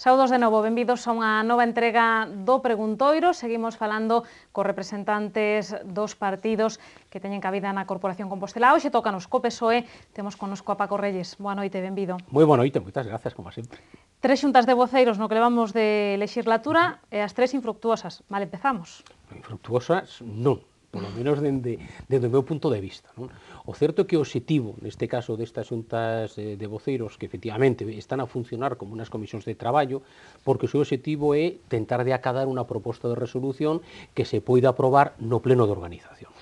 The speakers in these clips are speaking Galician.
Saudos de novo, benvidos a unha nova entrega do Preguntoiro. Seguimos falando cos representantes dos partidos que teñen cabida na Corporación Compostela. Hoxe tócanos co PSOE, temos connosco a Paco Reyes. Boa noite, benvido. Moi boa noite, moitas grazas, como sempre. Tres xuntas de voceiros no que levamos de legislatura e as tres infructuosas. Vale, empezamos. Infructuosas, non. Polo menos dende o meu punto de vista. Non? O certo é que o obxectivo, neste caso destas xuntas de voceiros, que efectivamente están a funcionar como unas comisións de traballo, porque o seu obxectivo é tentar de acadar unha proposta de resolución que se poida aprobar no pleno de organización.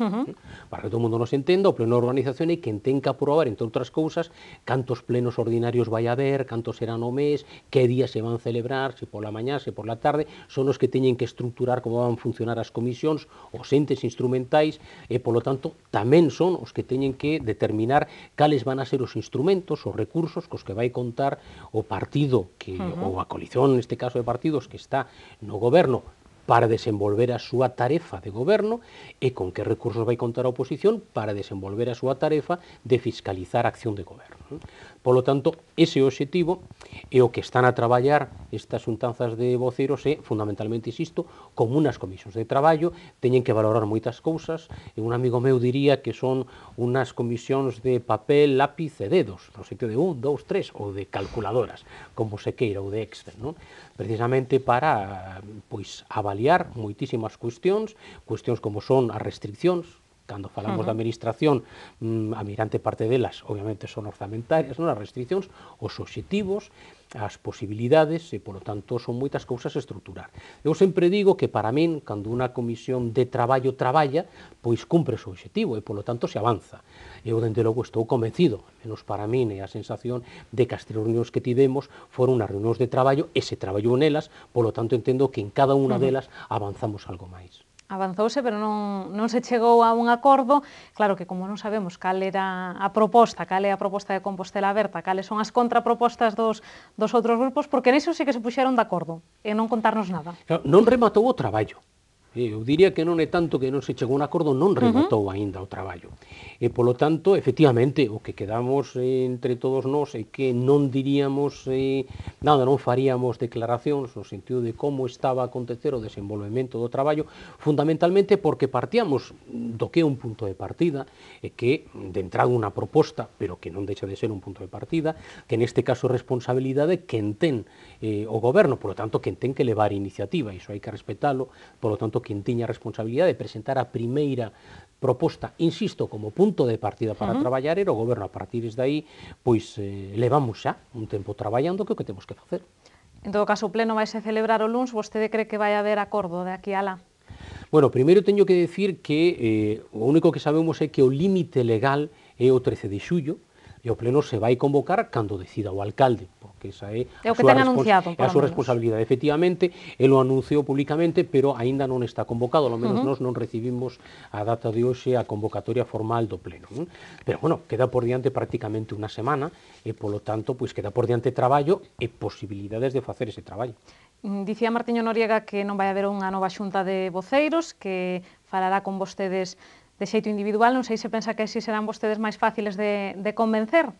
Para que todo o mundo nos entenda, o pleno de organización é quen ten que aprobar, entre outras cousas, cantos plenos ordinarios vai haber, cantos serán o mes, que días se van celebrar, se pola mañá, se por la tarde, son os que teñen que estructurar como van funcionar as comisións, os entes instrumentais, e, polo tanto, tamén son os que teñen que determinar cales van a ser os instrumentos, os recursos cos que vai contar o partido, ou a coalición, neste caso de partidos, que está no goberno, para desenvolver a súa tarefa de goberno e con que recursos vai contar a oposición para desenvolver a súa tarefa de fiscalizar a acción de goberno. Polo tanto, ese obxectivo é o que están a traballar estas xuntanzas de voceiros e, fundamentalmente, insisto, como unas comisións de traballo, teñen que valorar moitas cousas, e un amigo meu diría que son unas comisións de papel, lápiz e dedos, no sitio de 1, 2, 3, ou de calculadoras, como se queira, ou de Excel, non? Precisamente para, pois, avaliar moitísimas cuestións como son as restriccións. Cando falamos da administración, a mirante parte delas, obviamente, son orzamentarias, non? As restriccións, os obxectivos, as posibilidades, e, polo tanto, son moitas cousas a estruturar. Eu sempre digo que, para min, cando unha comisión de traballo traballa, pois cumpre o seu obxectivo, e, polo tanto, se avanza. Eu, dende logo, estou convencido, menos para min, e a sensación de que as tres reunións que tivemos foron unhas reunións de traballo, e se traballou nelas, polo tanto, entendo que en cada unha delas avanzamos algo máis. Avanzouse, pero non se chegou a un acordo. Claro que como non sabemos cal era a proposta, cal é a proposta de Compostela Aberta, cales son as contrapropostas dos outros grupos, porque niso sí que se puxeron de acordo, e non contarnos nada. Claro, non rematou o traballo. Eu diría que non é tanto que non se chegou a un acordo, non rematou aínda o traballo. E, polo tanto, efectivamente, o que quedamos entre todos nós é que non diríamos nada, non faríamos declaracións no sentido de como estaba a acontecer o desenvolvemento do traballo, fundamentalmente porque partíamos do que é un punto de partida, e que, de entrada, unha proposta, pero que non deixa de ser un punto de partida, que neste caso é responsabilidade quen ten o goberno, polo tanto, quen ten que levar iniciativa, iso hai que respetalo, polo tanto, quen tiña a responsabilidade de presentar a primeira proposta, insisto, como punto de partida para traballar, era o goberno. A partir de aí, pois, levamos xa un tempo traballando, que é o que temos que facer. En todo caso, o pleno vai se celebrar o luns, vostede cree que vai haber acordo de aquí a lá? Bueno, primeiro teño que decir que o único que sabemos é que o límite legal é o 13 de xullo, e o pleno se vai convocar cando decida o alcalde, porque esa é a súa responsabilidade. Efectivamente, el o anunciou públicamente, pero aínda non está convocado, ao menos nós non recibimos a data de hoxe a convocatoria formal do pleno. Pero, bueno, queda por diante prácticamente unha semana, e, polo tanto, pois queda por diante traballo e posibilidades de facer ese traballo. Dicía Martiño Noriega que non vai haber unha nova xunta de voceiros, que falará con vostedes de xeito individual. Non sei se pensa que así serán vostedes máis fáciles de convencer.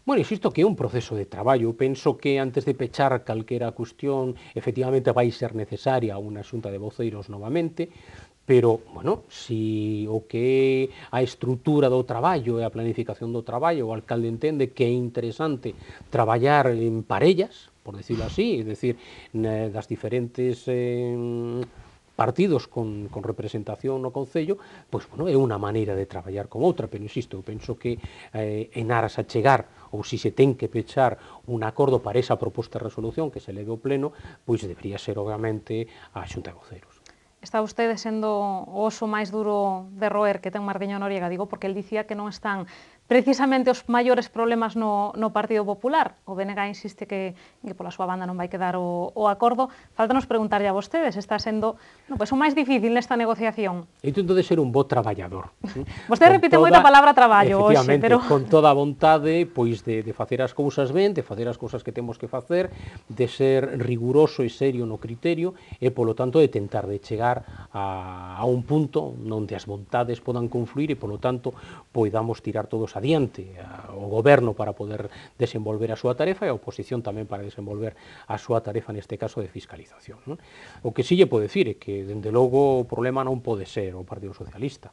Bueno, insisto que é un proceso de traballo. Penso que antes de pechar calquera cuestión, efectivamente vai ser necesaria unha xunta de voceiros novamente, pero, bueno, si o que é a estrutura do traballo e a planificación do traballo, o alcalde entende que é interesante traballar en parellas, por decirlo así, é dicir, das diferentes partidos con representación no Concello, pois, bueno, é unha maneira de traballar con outra, pero, insisto, eu penso que en aras a chegar, ou se ten que pechar un acordo para esa proposta de resolución que se leve ao pleno, pois debería ser, obviamente, a Xunta de Voceiros. Está vostede sendo o oso máis duro de roer que ten Martiño Noriega, digo, porque el dicía que non están precisamente os maiores problemas no Partido Popular. O BNG insiste que pola súa banda non vai quedar o acordo. Faltanos preguntarlle a vostedes, está sendo o máis difícil nesta negociación. Eu intento de ser un bo traballador. Vostede repite moito a palabra traballo hoxe, pero... con toda a vontade pois, de facer as cousas ben, de facer as cousas que temos que facer, de ser riguroso e serio no criterio, e, polo tanto, de tentar de chegar a un punto onde as vontades podan confluir e, polo tanto, poidamos tirar todos adiante o goberno para poder desenvolver a súa tarefa e a oposición tamén para desenvolver a súa tarefa neste caso de fiscalización, non? O que sí lle pode decir é que, dende logo, o problema non pode ser o Partido Socialista,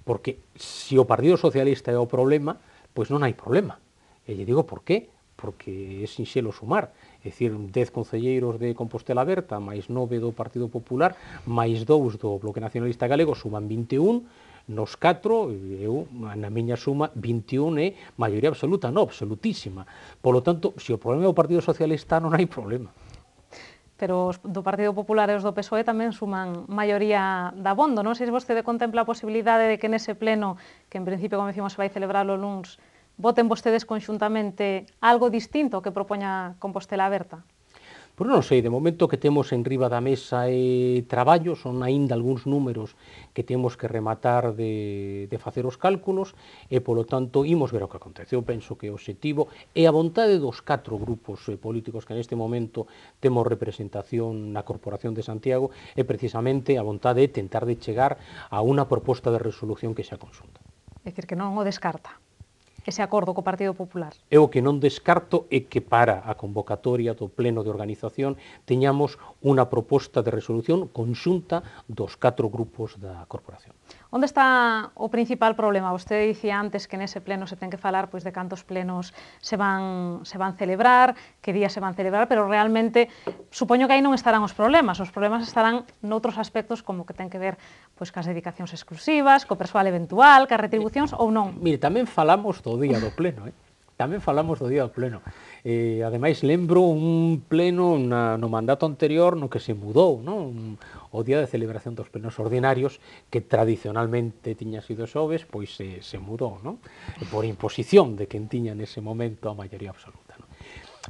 porque se o Partido Socialista é o problema, pois non hai problema. E lle digo por qué, porque é sinxelo sumar, é dicir, 10 concelleiros de Compostela Aberta, máis 9 do Partido Popular, máis 2 do Bloque Nacionalista Galego, suman 21, nos 4, eu, na miña suma, 21 é maioría absoluta, non absolutísima. Polo tanto, se o problema é o Partido Socialista, non hai problema. Pero os do Partido Popular e os do PSOE tamén suman maioría dabondo. Non sei se vostede contempla a posibilidade de que nese pleno, que en principio, como decimos, se vai celebrar o luns, voten vostedes conxuntamente algo distinto que propoña Compostela Aberta? Pois non sei, de momento que temos en riba da mesa e traballo, son aínda algúns números que temos que rematar de facer os cálculos e, polo tanto, imos ver o que acontece. Eu penso que o obxectivo é a vontade dos 4 grupos políticos que neste momento temos representación na Corporación de Santiago é precisamente a vontade de tentar de chegar a unha proposta de resolución que xa conxunta. É dicir, que non o descarta ese acordo co Partido Popular. Eu o que non descarto é que para a convocatoria do pleno de organización teñamos unha proposta de resolución conxunta dos 4 grupos da corporación. Onde está o principal problema? Vostede dicía antes que nese pleno se ten que falar pois de cantos plenos se van celebrar, que días se van celebrar, pero realmente supoño que aí non estarán os problemas estarán noutros aspectos como que ten que ver pois cas dedicacións exclusivas, co persoal eventual, cas retribucións ou non. Mire, tamén falamos do día do pleno, Tamén falamos do día do pleno. Ademais, lembro un pleno no mandato anterior no que se mudou, non? O día de celebración dos plenos ordinarios, que tradicionalmente tiña sido xoves, pois se mudou, non? Por imposición de quen tiña nese momento a maioría absoluta, non?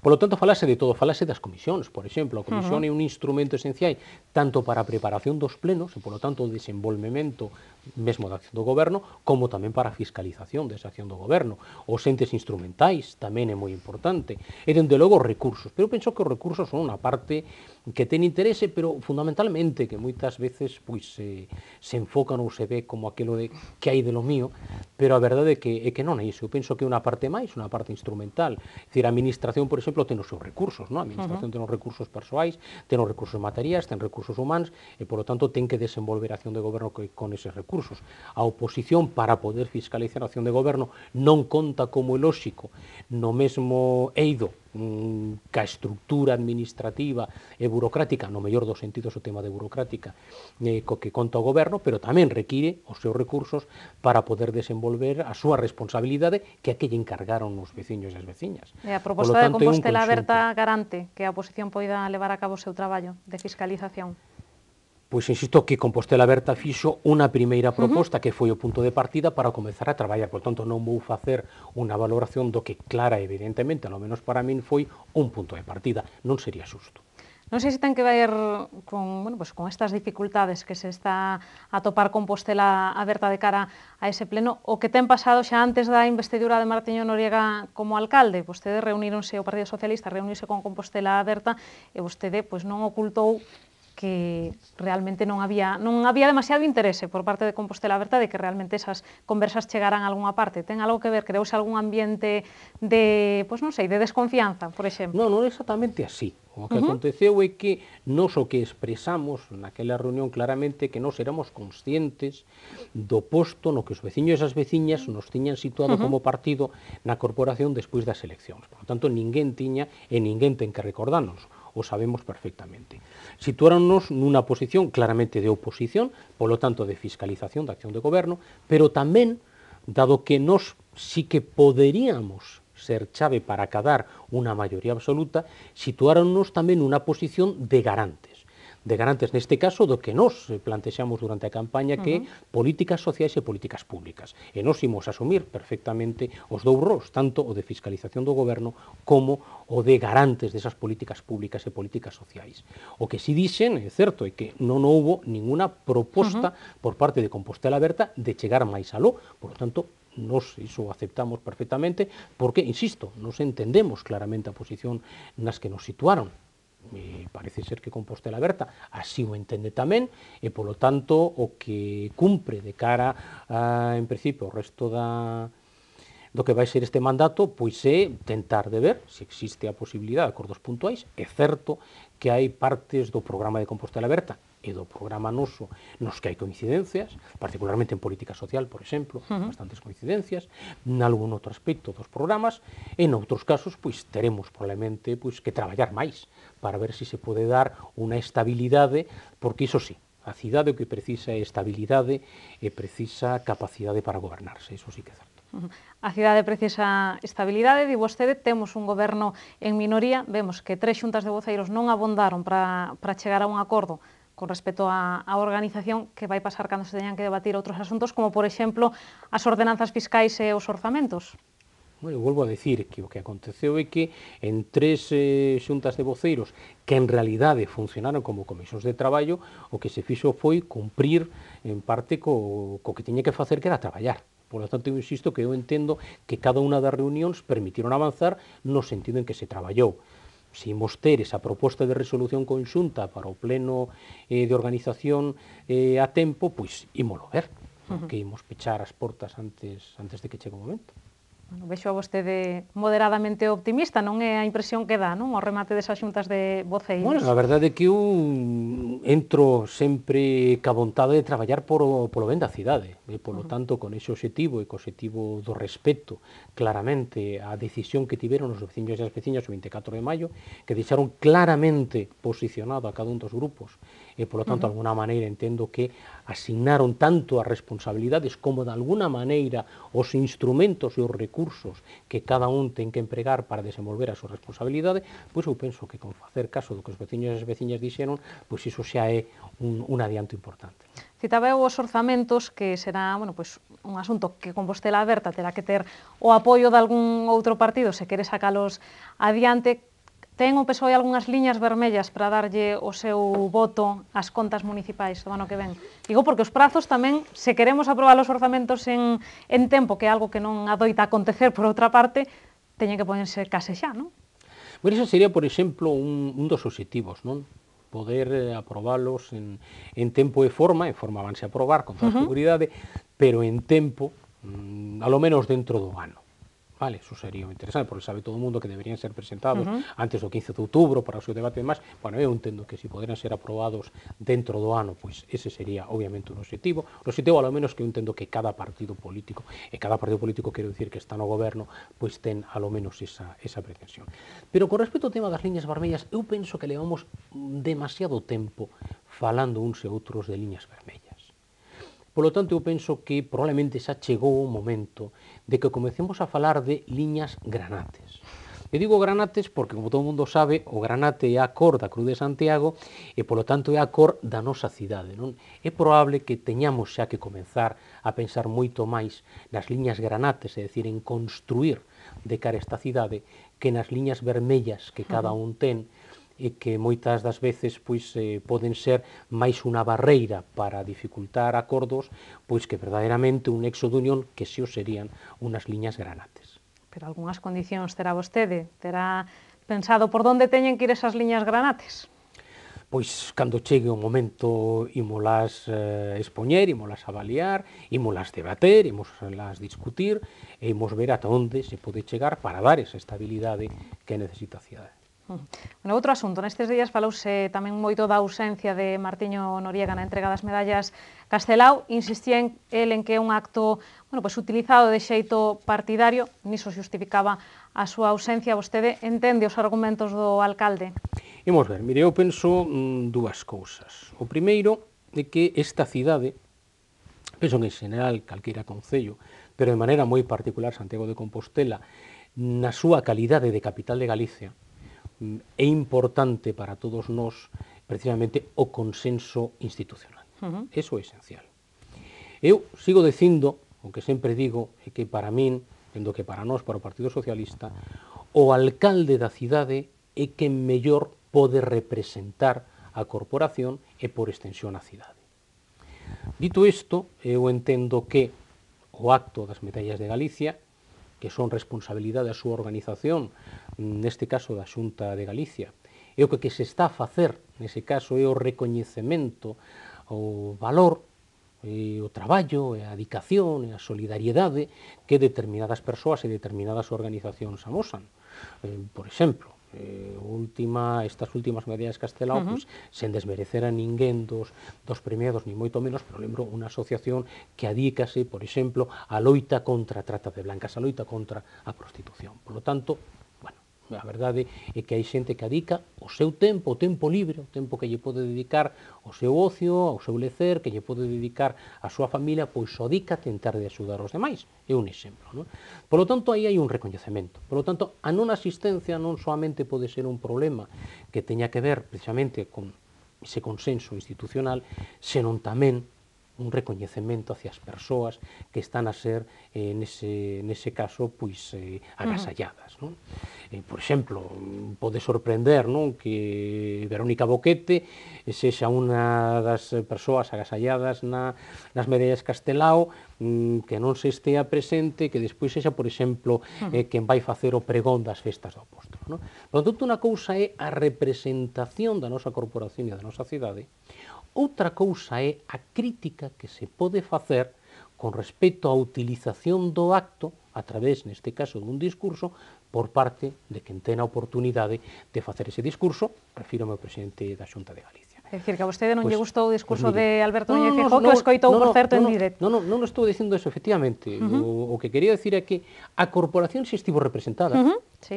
Por lo tanto, falase de todo, falase das comisións, por exemplo. A comisión é un instrumento esencial tanto para a preparación dos plenos, e, por lo tanto, o desenvolvemento mesmo da acción do goberno, como tamén para a fiscalización desa acción do goberno. Os entes instrumentais tamén é moi importante. E, dende logo, os recursos. Pero penso que os recursos son unha parte que ten interese, pero fundamentalmente que moitas veces pois, se enfocan ou se ve como aquilo de que hai de lo mío, pero a verdade é que non é iso. Eu penso que é unha parte máis, unha parte instrumental. É dicir, a administración, por exemplo, ten os seus recursos, non? A administración ten os recursos persoais, ten os recursos materiais, ten recursos humanos, e, polo tanto, ten que desenvolver a acción de goberno con eses recursos. A oposición, para poder fiscalizar a acción de goberno, non conta, como é lóxico, no mesmo eido ca estructura administrativa e burocrática, no mellor dos sentidos o tema de burocrática, co que conta o goberno, pero tamén require os seus recursos para poder desenvolver a súa responsabilidade que a que lle encargaron os veciños e as veciñas. E a proposta de Compostela Aberta garante que a oposición poida levar a cabo o seu traballo de fiscalización? Pois insisto que Compostela Aberta fixo unha primeira proposta que foi o punto de partida para comezar a traballar. Por tanto, non vou facer unha valoración do que clara, evidentemente, ao menos para min, foi un punto de partida. Non sería xusto. Non sei se ten que ver con, con estas dificultades que se está a topar Compostela Aberta de cara a ese pleno, o que ten pasado xa antes da investidura de Martiño Noriega como alcalde. Vostedes reuníronse, o Partido Socialista reunirse con Compostela Aberta e vostede non ocultou que realmente non había demasiado interese por parte de Compostela Aberta de que realmente esas conversas chegaran a algunha parte. Ten algo que ver? Creouse algún ambiente de, de desconfianza, por exemplo? Non exactamente así. O que aconteceu é que nos o que expresamos naquela reunión claramente que nos éramos conscientes do posto no que os veciños e as veciñas nos tiñan situado como partido na corporación despois das eleccións. Por lo tanto, ninguén tiña e ninguén ten que recordarnos. O sabemos perfectamente. Situáronnos nunha posición claramente de oposición, polo tanto de fiscalización da acción de goberno, pero tamén, dado que nos sí que poderíamos ser chave para acadar unha maioría absoluta, situáronnos tamén nunha posición de garantes neste caso do que nos plantexamos durante a campaña, que é políticas sociais e políticas públicas. E nos imos asumir perfectamente os dous roles, tanto o de fiscalización do goberno como o de garantes desas políticas públicas e políticas sociais. O que si dixen, é certo, é que non houbo ninguna proposta por parte de Compostela Aberta de chegar máis aló. Por lo tanto, nos iso aceptamos perfectamente porque, insisto, nos entendemos claramente a posición nas que nos situaron. E parece ser que Compostela Aberta así o entende tamén, e polo tanto o que cumpre de cara en principio o resto do que vai ser este mandato, pois é tentar de ver se existe a posibilidade de acordos puntuais. É certo que hai partes do programa de Compostela Aberta e do programa noso nos que hai coincidencias, particularmente en política social, por exemplo, bastantes coincidencias, nalgún outro aspecto dos programas, e noutros casos, pois, teremos probablemente pois, que traballar máis para ver se se pode dar unha estabilidade, porque iso sí, a cidade o que precisa é estabilidade e precisa capacidade para gobernarse, iso sí que é certo. A cidade precisa estabilidade, di vostede, temos un goberno en minoría, vemos que 3 xuntas de voceiros non abondaron para chegar a un acordo con respecto á organización que vai pasar cando se teñan que debatir outros asuntos, como, por exemplo, as ordenanzas fiscais e os orzamentos. Bueno, volvo a decir que o que aconteceu é que en 3 xuntas de voceiros que en realidade funcionaron como comisións de traballo, o que se fixo foi cumprir en parte co que tiña que facer, que era traballar. Por lo tanto, eu insisto que eu entendo que cada unha das reunións permitiron avanzar no sentido en que se traballou. Se imos ter esa proposta de resolución conxunta para o pleno de organización a tempo, pois ímolo ver, porque imos pechar as portas antes de que chegue o momento. Bueno, vexo a vostede moderadamente optimista, non é a impresión que dá, non, ao remate desas xuntas de voceiros? Bueno, a verdade é que eu entro sempre ca vontade de traballar polo ben da cidade, e polo tanto, con ese obxectivo e co obxectivo do respeto claramente á decisión que tiveron os veciños e as veciñas o 24 de maio, que deixaron claramente posicionado a cada un dos grupos, e polo tanto, de alguna maneira entendo que asignaron tanto as responsabilidades como de alguna maneira os instrumentos e os recursos que cada un ten que empregar para desenvolver a súa responsabilidade, pois eu penso que con facer caso do que os veciños e as veciñas dixeron, pois iso xa é un adianto importante. Citaba os orzamentos, que será, bueno, pois, un asunto que Compostela Aberta terá que ter o apoio de algún outro partido se quere sacalos adiante. Ten o PSOE algunhas liñas vermellas para darlle o seu voto ás contas municipais do ano que ven? Digo porque os prazos tamén, se queremos aprobar os orzamentos en tempo, que é algo que non adoita acontecer por outra parte, teñen que ponerse case xa, non? Bueno, iso sería, por exemplo, un dos obxectivos, non? Poder aprobalos en tempo e forma vanse a aprobar con toda seguridade, pero en tempo, a lo menos dentro do ano. Vale, eso sería interesante, porque sabe todo o mundo que deberían ser presentados antes do 15 de outubro para o seu debate e demais. Bueno, eu entendo que se poderan ser aprobados dentro do ano, pois ese sería obviamente un objetivo. O objetivo, ao menos, que eu entendo que cada partido político, quero dicir que está no goberno, pois ten ao menos esa pretensión. Pero con respecto ao tema das liñas vermellas, eu penso que levamos demasiado tempo falando uns e outros de liñas vermellas. Polo tanto, eu penso que probablemente xa chegou o momento de que comecemos a falar de liñas granates. Eu digo granates porque, como todo mundo sabe, o granate é a cor da Cruz de Santiago e, polo tanto, é a cor da nosa cidade, non? É probable que teñamos xa que comenzar a pensar moito máis nas liñas granates, é dicir, en construir de cara a esta cidade, que nas liñas vermellas que cada un ten, e que moitas das veces pois poden ser máis unha barreira para dificultar acordos, pois que verdadeiramente un nexo de unión que se o serían unhas liñas granates. Pero algunhas condicións terá vostede? Terá pensado por onde teñen que ir esas liñas granates? Pois, cando chegue o momento, ímolas expoñer, ímolas avaliar, ímolas debater, ímolas discutir, e imos ver ata onde se pode chegar para dar esa estabilidade que necesita a cidade. Bueno, outro asunto, nestes días falouse tamén moito da ausencia de Martiño Noriega na entrega das medallas Castelao, insistía en que é un acto, bueno, pois utilizado de xeito partidario, niso xustificaba a súa ausencia. Vostede entende os argumentos do alcalde? Imos ver, mire, eu penso dúas cousas. O primeiro é que esta cidade, penso que en general calqueira concello, pero de maneira moi particular Santiago de Compostela, na súa calidade de capital de Galicia, é importante para todos nós precisamente o consenso institucional. Eso é esencial. Eu sigo dicindo, o que sempre digo, é que para min, entendo que para nós, para o Partido Socialista, o alcalde da cidade é quen mellor pode representar a corporación e por extensión a cidade. Dito isto, eu entendo que o acto das medallas de Galicia, que son responsabilidade da súa organización, neste caso da Xunta de Galicia, e o que se está a facer, nese caso, é o recoñecemento, o valor o traballo, e a dedicación, e a solidariedade que determinadas persoas e determinadas organizacións amosan. Por exemplo, estas últimas medidas de Castelao, pois, sen desmerecer a ninguén dos premiados, ni moito menos, pero lembro unha asociación que adícase, por exemplo, a loita contra a trata de blancas, a loita contra a prostitución. Por lo tanto, a verdade é que hai xente que adica o seu tempo, o tempo libre, o tempo que lle pode dedicar ao seu ocio, ao seu lecer, que lle pode dedicar á súa familia, pois o dedica a tentar de axudar os demais. É un exemplo, non? Por lo tanto, aí hai un recoñecemento. Por lo tanto, a non asistencia non solamente pode ser un problema que teña que ver precisamente con ese consenso institucional, senón tamén un recoñecemento hacia as persoas que están a ser, nese caso, pois, agasalladas, non? Por exemplo, pode sorprender, non, que Verónica Boquete sexa unha das persoas agasalladas nas medallas Castelao, que non se estea presente, que despois sexa, por exemplo, quen vai facer o pregón das festas do apóstolo, non? Por tanto, unha cousa é a representación da nosa corporación e da nosa cidade. Outra cousa é a crítica que se pode facer con respecto á utilización do acto a través, neste caso, dun discurso por parte de quen ten a oportunidade de facer ese discurso, refírome ao presidente da Xunta de Galicia. É dicir, que a vostede non lle gustou o discurso de Alberto Núñez Feijóo, que o escoitou, por certo, en directo. Non estou dicindo eso, efectivamente. O que quería decir é que a corporación se estivo representada,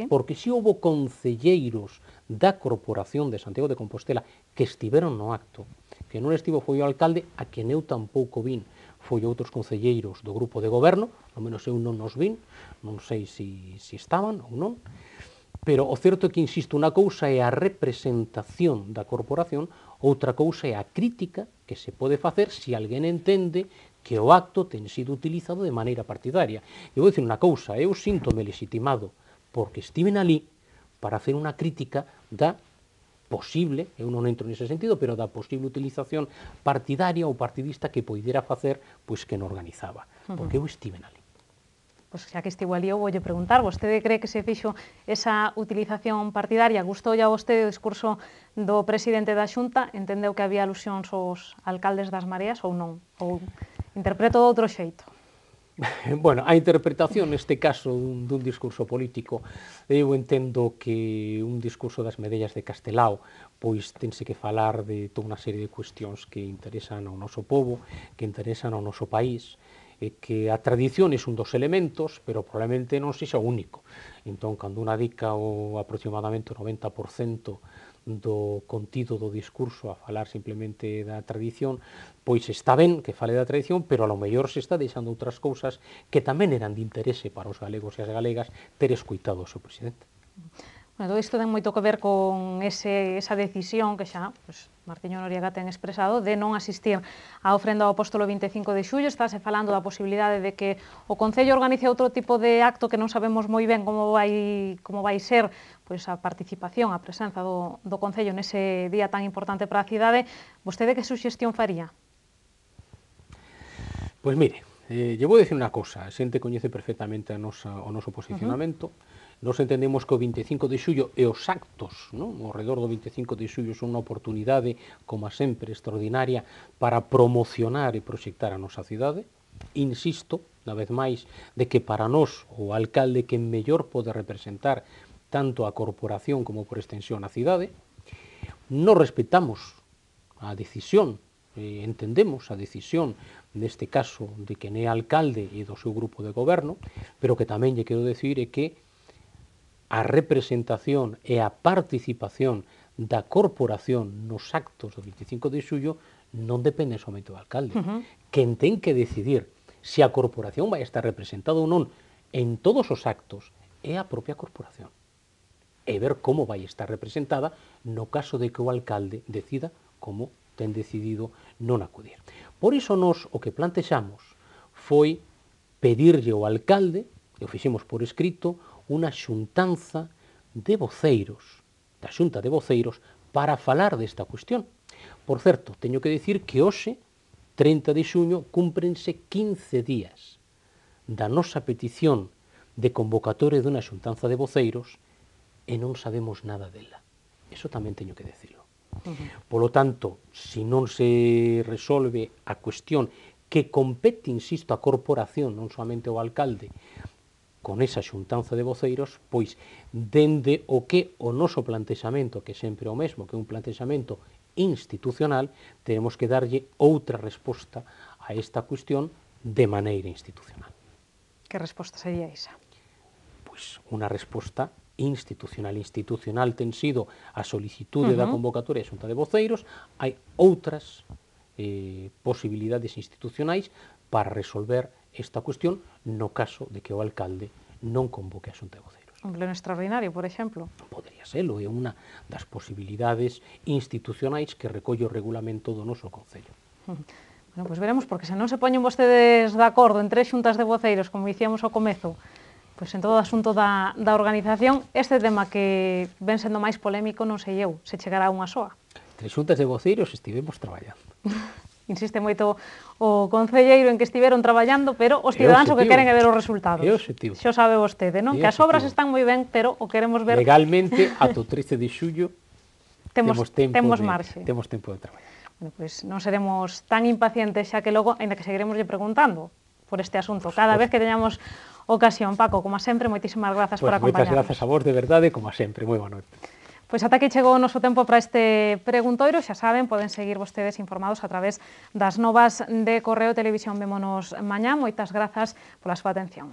porque si houve concelleiros da Corporación de Santiago de Compostela que estiveron no acto, que non estivo foi o alcalde, a quen eu tampouco vin, foi outros concelleiros do grupo de goberno, ao menos eu non nos vin, non sei se estaban ou non, pero o certo é que, insisto, unha cousa é a representación da corporación, outra cousa é a crítica que se pode facer se alguén entende que o acto ten sido utilizado de maneira partidaria. E vou dicir unha cousa, eu síntome legitimado porque estiven ali para hacer unha crítica da posible, eu non entro nese sentido, pero da posible utilización partidaria ou partidista que poidera facer pois quen organizaba, porque eu estiven ali. Pois xa que estivo ali, eu voulle preguntar, vostede cree que se fixo esa utilización partidaria? Gustoulle a vostede o discurso do presidente da Xunta? Entendeu que había alusións aos alcaldes das Mareas ou non? Ou interpreto de outro xeito? Bueno, a interpretación neste caso dun discurso político, eu entendo que un discurso das medallas de Castelao pois tense que falar de toda unha serie de cuestións que interesan ao noso povo, que interesan ao noso país, e que a tradición é un dos elementos, pero probablemente non sexa o único. Entón, cando unha dedica aproximadamente o 90% do contido do discurso a falar simplemente da tradición, pois está ben que fale da tradición, pero a lo mellor se está deixando outras cousas que tamén eran de interese para os galegos e as galegas ter escuitado o seu presidente. Bueno, todo isto ten moito que ver con esa decisión que xa Martiño Noriega ten expresado de non asistir á ofrenda ao apóstolo 25 de xullo. Estáse falando da posibilidade de que o Concello organice outro tipo de acto que non sabemos moi ben como vai ser pois a participación, a presenza do Concello nese día tan importante para a cidade. Vostede que suxestión faría? Pois mire, lle vou dicir unha cousa, a xente coñece perfectamente o noso posicionamento. Nos entendemos que o 25 de xullo e os actos, non? Ao redor do 25 de xullo son unha oportunidade, como sempre, extraordinaria para promocionar e proxectar a nosa cidade. Insisto, unha vez máis, de que para nós o alcalde que mellor pode representar tanto a corporación como por extensión a cidade. Nos respetamos a decisión, entendemos a decisión neste caso de quen é alcalde e do seu grupo de goberno, pero que tamén lle quero decir é que a representación e a participación da corporación nos actos do 25 de xullo non depende somente do alcalde. Quen ten que decidir se a corporación vai estar representada ou non en todos os actos é a propia corporación. E ver como vai estar representada no caso de que o alcalde decida como ten decidido non acudir. Por iso nos o que plantexamos foi pedirlle ao alcalde, e o fixemos por escrito, unha xuntanza de voceiros, da Xunta de Voceiros, para falar desta cuestión. Por certo, teño que dicir que hoxe, 30 de xuño, cúmprense 15 días da nosa petición de convocatoria dunha xuntanza de voceiros e non sabemos nada dela. Eso tamén teño que dicirlo. Polo tanto, se non se resolve a cuestión que compete, insisto, a corporación, non somente ao alcalde, con esa xuntanza de voceiros, pois, dende o que o noso plantexamento, que sempre é o mesmo, que é un plantexamento institucional, tenemos que darlle outra resposta a esta cuestión de maneira institucional. Que resposta sería esa? Pois unha resposta institucional. Institucional ten sido a solicitude da convocatoria da Xunta de Voceiros, hai outras posibilidades institucionais para resolver esta cuestión no caso de que o alcalde non convoque a Xunta de Voceiros. Un pleno extraordinario, por exemplo. Podría serlo, é unha das posibilidades institucionais que recolle o regulamento do noso Concello. Bueno, pois veremos, porque se non se poñen vostedes de acordo en 3 xuntas de voceiros, como dicíamos ao comezo, pois en todo o asunto da organización, este tema que ven sendo máis polémico, non sei eu, se chegará a unha soa. 3 xuntas de voceiros estivemos traballando. Insiste moito o concelleiro en que estiveron traballando, pero os cidadáns o que queren é ver os resultados. É o objetivo. Xo sabe vostede, non? Que as obras están moi ben, pero o queremos ver... Legalmente, ata o 13 de xullo, temos marxe. Temos tempo de traballar. Bueno, pois non seremos tan impacientes, xa que logo, ainda que seguiremos preguntando por este asunto, cada vez que teñamos ocasión. Paco, como sempre, moitísimas grazas por acompañarnos. Moitas grazas a vos, de verdade, como sempre. Moi boa noite. Pois ata aquí chegou o noso tempo para este preguntoiro, xa saben, poden seguir vostedes informados a través das novas de Correo Televisión. Vémonos mañá, moitas grazas pola súa atención.